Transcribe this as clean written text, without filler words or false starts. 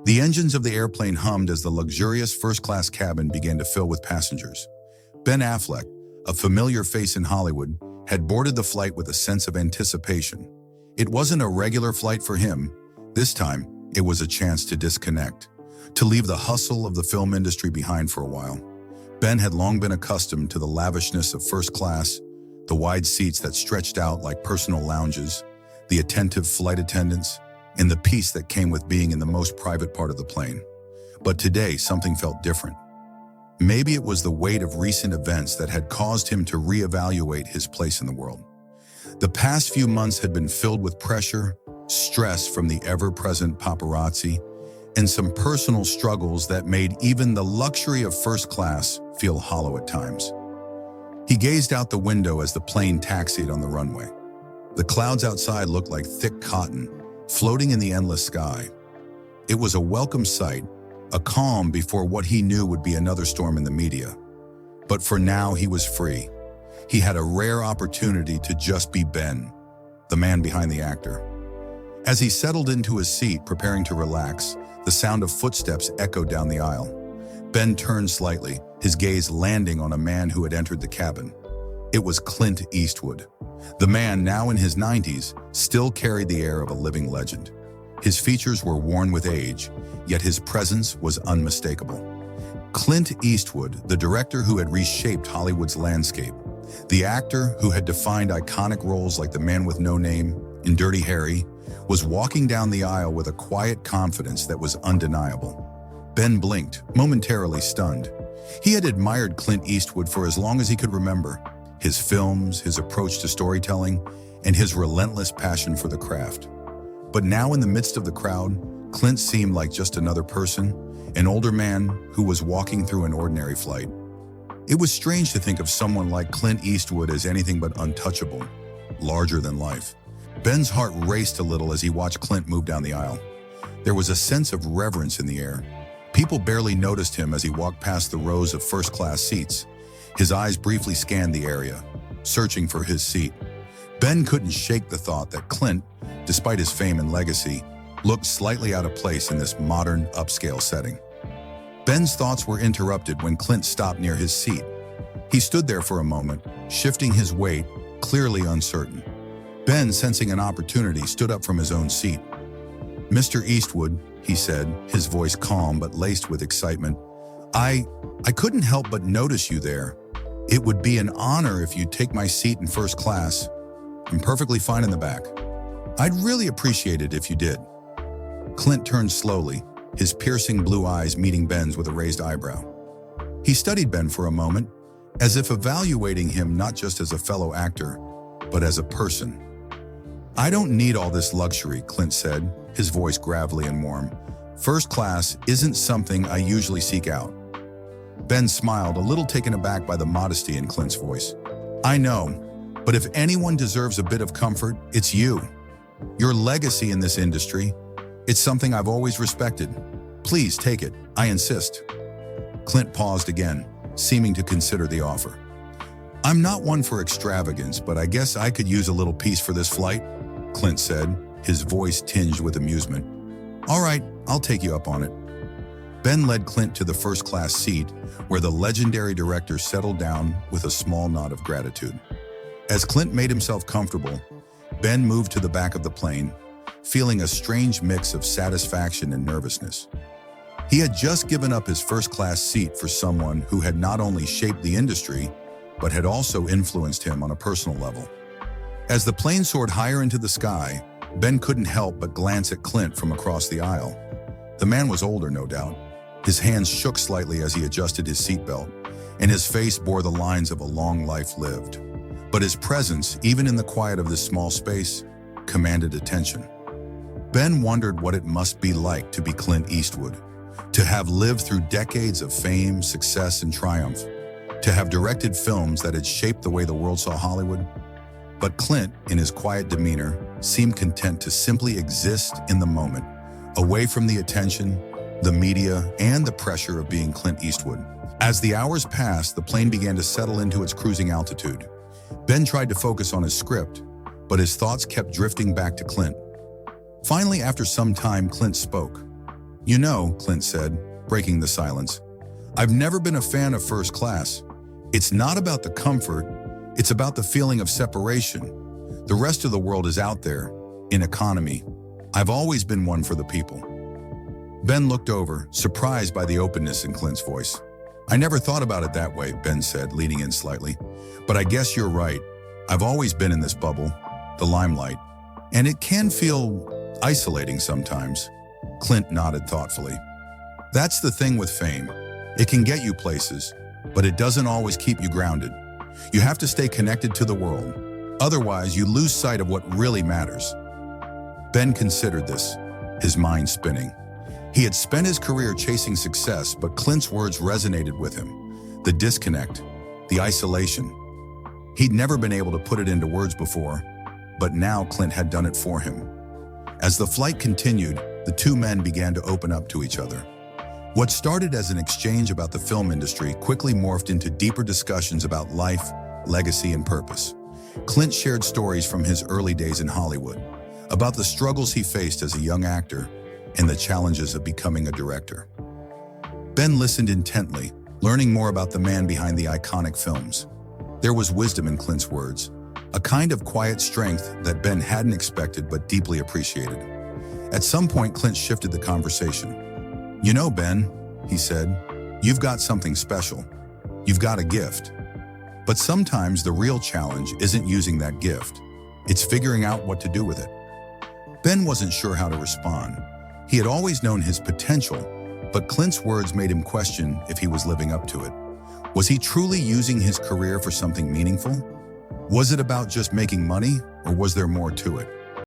The engines of the airplane hummed as the luxurious first-class cabin began to fill with passengers. Ben Affleck, a familiar face in Hollywood, had boarded the flight with a sense of anticipation. It wasn't a regular flight for him. This time, it was a chance to disconnect, to leave the hustle of the film industry behind for a while. Ben had long been accustomed to the lavishness of first class, the wide seats that stretched out like personal lounges, the attentive flight attendants, and the peace that came with being in the most private part of the plane. But today, something felt different. Maybe it was the weight of recent events that had caused him to reevaluate his place in the world. The past few months had been filled with pressure, stress from the ever-present paparazzi, and some personal struggles that made even the luxury of first class feel hollow at times. He gazed out the window as the plane taxied on the runway. The clouds outside looked like thick cotton, floating in the endless sky. It was a welcome sight, a calm before what he knew would be another storm in the media. But for now, he was free. He had a rare opportunity to just be Ben, the man behind the actor. As he settled into his seat, preparing to relax, the sound of footsteps echoed down the aisle. Ben turned slightly, his gaze landing on a man who had entered the cabin. It was Clint Eastwood. The man, now in his 90s, still carried the air of a living legend. His features were worn with age, yet his presence was unmistakable. Clint Eastwood, the director who had reshaped Hollywood's landscape, the actor who had defined iconic roles like The Man with No Name and Dirty Harry, was walking down the aisle with a quiet confidence that was undeniable. Ben blinked, momentarily stunned. He had admired Clint Eastwood for as long as he could remember. His films, his approach to storytelling, and his relentless passion for the craft. But now in the midst of the crowd, Clint seemed like just another person, an older man who was walking through an ordinary flight. It was strange to think of someone like Clint Eastwood as anything but untouchable, larger than life. Ben's heart raced a little as he watched Clint move down the aisle. There was a sense of reverence in the air. People barely noticed him as he walked past the rows of first-class seats. His eyes briefly scanned the area, searching for his seat. Ben couldn't shake the thought that Clint, despite his fame and legacy, looked slightly out of place in this modern, upscale setting. Ben's thoughts were interrupted when Clint stopped near his seat. He stood there for a moment, shifting his weight, clearly uncertain. Ben, sensing an opportunity, stood up from his own seat. "Mr. Eastwood," he said, his voice calm but laced with excitement, I couldn't help but notice you there. It would be an honor if you'd take my seat in first class. I'm perfectly fine in the back. I'd really appreciate it if you did." Clint turned slowly, his piercing blue eyes meeting Ben's with a raised eyebrow. He studied Ben for a moment, as if evaluating him not just as a fellow actor, but as a person. "I don't need all this luxury," Clint said, his voice gravelly and warm. "First class isn't something I usually seek out." Ben smiled, a little taken aback by the modesty in Clint's voice. "I know, but if anyone deserves a bit of comfort, it's you. Your legacy in this industry, it's something I've always respected. Please take it, I insist." Clint paused again, seeming to consider the offer. "I'm not one for extravagance, but I guess I could use a little peace for this flight," Clint said, his voice tinged with amusement. "All right, I'll take you up on it." Ben led Clint to the first-class seat, where the legendary director settled down with a small nod of gratitude. As Clint made himself comfortable, Ben moved to the back of the plane, feeling a strange mix of satisfaction and nervousness. He had just given up his first-class seat for someone who had not only shaped the industry, but had also influenced him on a personal level. As the plane soared higher into the sky, Ben couldn't help but glance at Clint from across the aisle. The man was older, no doubt. His hands shook slightly as he adjusted his seatbelt, and his face bore the lines of a long life lived. But his presence, even in the quiet of this small space, commanded attention. Ben wondered what it must be like to be Clint Eastwood, to have lived through decades of fame, success, and triumph, to have directed films that had shaped the way the world saw Hollywood. But Clint, in his quiet demeanor, seemed content to simply exist in the moment, away from the attention, the media, and the pressure of being Clint Eastwood. As the hours passed, the plane began to settle into its cruising altitude. Ben tried to focus on his script, but his thoughts kept drifting back to Clint. Finally, after some time, Clint spoke. You know, Clint said, breaking the silence, I've never been a fan of first class. It's not about the comfort, it's about the feeling of separation. The rest of the world is out there, in economy. I've always been one for the people. Ben looked over, surprised by the openness in Clint's voice. I never thought about it that way, Ben said, leaning in slightly. But I guess you're right. I've always been in this bubble, the limelight, and it can feel isolating sometimes. Clint nodded thoughtfully. That's the thing with fame. It can get you places, but it doesn't always keep you grounded. You have to stay connected to the world. Otherwise, you lose sight of what really matters. Ben considered this, his mind spinning. He had spent his career chasing success, but Clint's words resonated with him. The disconnect, the isolation. He'd never been able to put it into words before, but now Clint had done it for him. As the flight continued, the two men began to open up to each other. What started as an exchange about the film industry quickly morphed into deeper discussions about life, legacy, and purpose. Clint shared stories from his early days in Hollywood, about the struggles he faced as a young actor and the challenges of becoming a director. Ben listened intently, learning more about the man behind the iconic films. There was wisdom in Clint's words, a kind of quiet strength that Ben hadn't expected but deeply appreciated. At some point, Clint shifted the conversation. You know, Ben, he said, you've got something special. You've got a gift. But sometimes the real challenge isn't using that gift. It's figuring out what to do with it. Ben wasn't sure how to respond. He had always known his potential, but Clint's words made him question if he was living up to it. Was he truly using his career for something meaningful? Was it about just making money, or was there more to it?